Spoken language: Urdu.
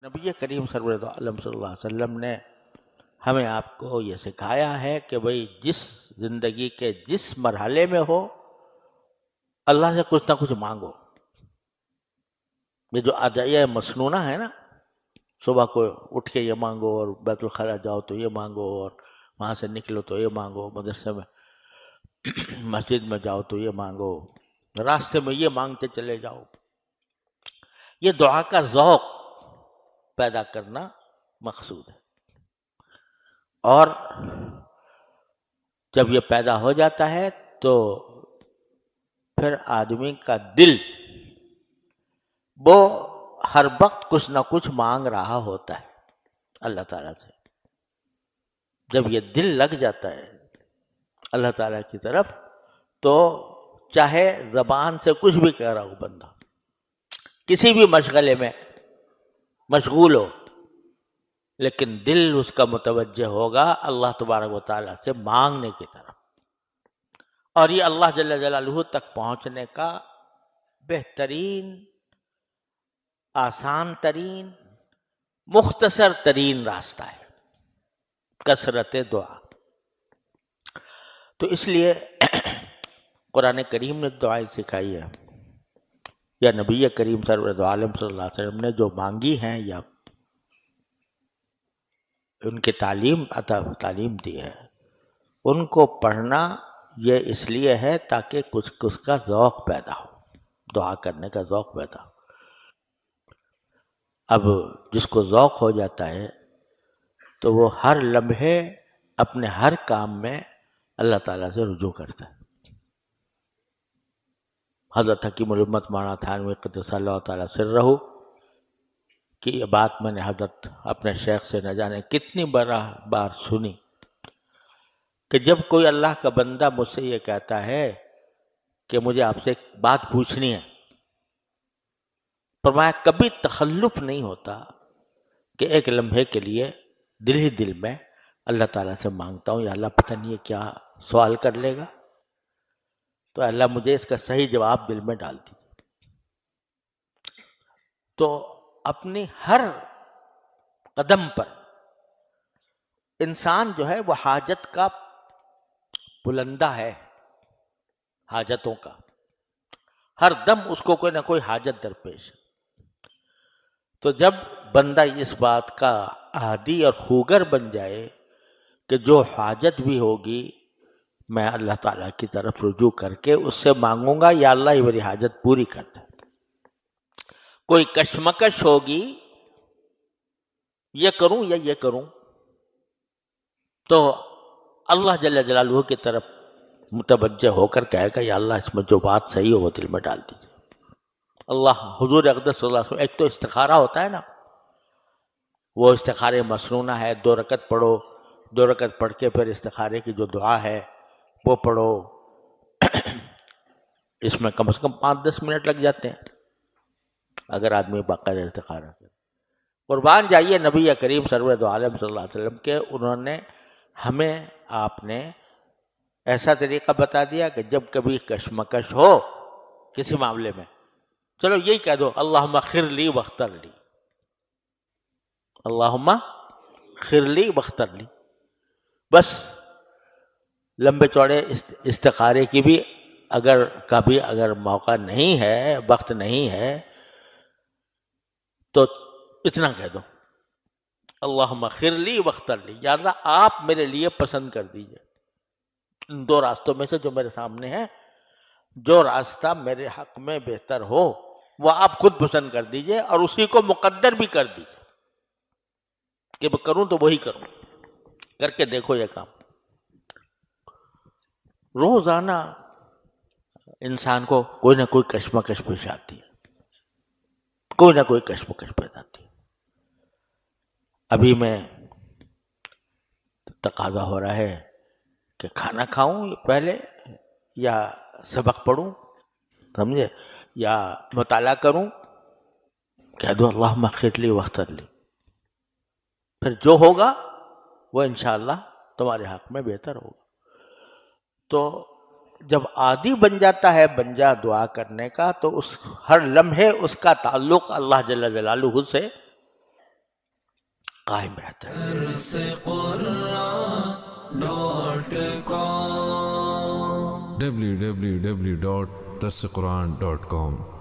نبی کریم صلی اللہ علیہ وسلم نے ہمیں آپ کو یہ سکھایا ہے کہ بھئی جس زندگی کے جس مرحلے میں ہو اللہ سے کچھ نہ کچھ مانگو۔ یہ جو ادعیہ مسنونہ ہے نا، صبح کو اٹھ کے یہ مانگو اور بیت الخلا جاؤ تو یہ مانگو اور وہاں سے نکلو تو یہ مانگو، مدرسے میں مسجد میں جاؤ تو یہ مانگو، راستے میں یہ مانگتے چلے جاؤ، یہ دعا کا ذوق پیدا کرنا مقصود ہے۔ اور جب یہ پیدا ہو جاتا ہے تو پھر آدمی کا دل وہ ہر وقت کچھ نہ کچھ مانگ رہا ہوتا ہے اللہ تعالیٰ سے۔ جب یہ دل لگ جاتا ہے اللہ تعالیٰ کی طرف تو چاہے زبان سے کچھ بھی کہہ رہا ہو بندہ، کسی بھی مشغلے میں مشغول ہو، لیکن دل اس کا متوجہ ہوگا اللہ تبارک و تعالیٰ سے مانگنے کی طرف۔ اور یہ اللہ جل جلالہ تک پہنچنے کا بہترین، آسان ترین، مختصر ترین راستہ ہے، کثرت دعا۔ تو اس لیے قرآن کریم نے دعائیں سکھائی ہے، یا نبی کریم صلی اللہ علیہ وسلم نے جو مانگی ہیں یا ان کی تعلیم دی ہے، ان کو پڑھنا یہ اس لیے ہے تاکہ کچھ اس کا ذوق پیدا ہو، دعا کرنے کا ذوق پیدا ہو۔ اب جس کو ذوق ہو جاتا ہے تو وہ ہر لمحے اپنے ہر کام میں اللہ تعالیٰ سے رجوع کرتا ہے۔ حضرت حکیم الامت مولانا تھانوی قدس اللہ تعالیٰ سرہ کہ یہ بات میں نے حضرت اپنے شیخ سے نہ جانے کتنی بار سنی کہ جب کوئی اللہ کا بندہ مجھ سے یہ کہتا ہے کہ مجھے آپ سے ایک بات پوچھنی ہے، فرمایا کبھی تخلف نہیں ہوتا کہ ایک لمحے کے لیے دل ہی دل میں اللہ تعالیٰ سے مانگتا ہوں، یا اللہ پتہ نہیں یہ کیا سوال کر لے گا، تو اللہ مجھے اس کا صحیح جواب دل میں ڈال دیجیے۔ تو اپنی ہر قدم پر انسان جو ہے وہ حاجت کا بلندہ ہے، حاجتوں کا، ہر دم اس کو کوئی نہ کوئی حاجت درپیش ہے۔ تو جب بندہ اس بات کا عادی اور خوگر بن جائے کہ جو حاجت بھی ہوگی میں اللہ تعالیٰ کی طرف رجوع کر کے اس سے مانگوں گا، یا اللہ یہ میری حاجت پوری کر دے۔ کوئی کشمکش ہوگی یہ کروں یا یہ کروں، تو اللہ جل جلالہ کی طرف متوجہ ہو کر کہے گا یا اللہ اس میں جو بات صحیح ہو وہ دل میں ڈال دیجیے۔ اللہ حضور اقدس صلی اللہ علیہ وسلم، ایک تو استخارہ ہوتا ہے نا، وہ استخارے مسنونہ ہے، 2 رکعت پڑھو، 2 رکعت پڑھ کے پھر استخارے کی جو دعا ہے وہ پڑھو، اس میں کم سے کم 5-10 منٹ لگ جاتے ہیں اگر آدمی باقاعدہ استخارہ کرے۔ قربان جائیے نبی کریم صلی اللہ علیہ وسلم کے، انہوں نے ہمیں آپ نے ایسا طریقہ بتا دیا کہ جب کبھی کشمکش ہو کسی معاملے میں، چلو یہی کہہ دو اللہم اغفر لی واختر لی، اللہم اغفر لی واختر لی، بس۔ لمبے چوڑے استخارے کی بھی اگر موقع نہیں ہے، وقت نہیں ہے، تو اتنا کہہ دو اللہم اغفر لی واختر لی، یا اللہ آپ میرے لیے پسند کر دیجئے ان 2 راستوں میں سے جو میرے سامنے ہیں، جو راستہ میرے حق میں بہتر ہو وہ آپ خود پسند کر دیجئے، اور اسی کو مقدر بھی کر دیجئے کہ میں کروں تو وہی کروں، کر کے دیکھو یہ کام۔ روزانہ انسان کو کوئی نہ کوئی کشمکش پیش آتی ہے، کوئی نہ کوئی کشمکش پیدا آتی ہے۔ ابھی میں تقاضا ہو رہا ہے کہ کھانا کھاؤں پہلے یا سبق پڑھوں، سمجھے، یا مطالعہ کروں، کہہ دو اللہم اغفر لی واختر لی، پھر جو ہوگا وہ انشاءاللہ تمہارے حق میں بہتر ہوگا۔ تو جب عادی بن جاتا ہے بنجا دعا کرنے کا، تو اس ہر لمحے اس کا تعلق اللہ جل جلالہ سے قائم رہتا ہے. www.darsequran.com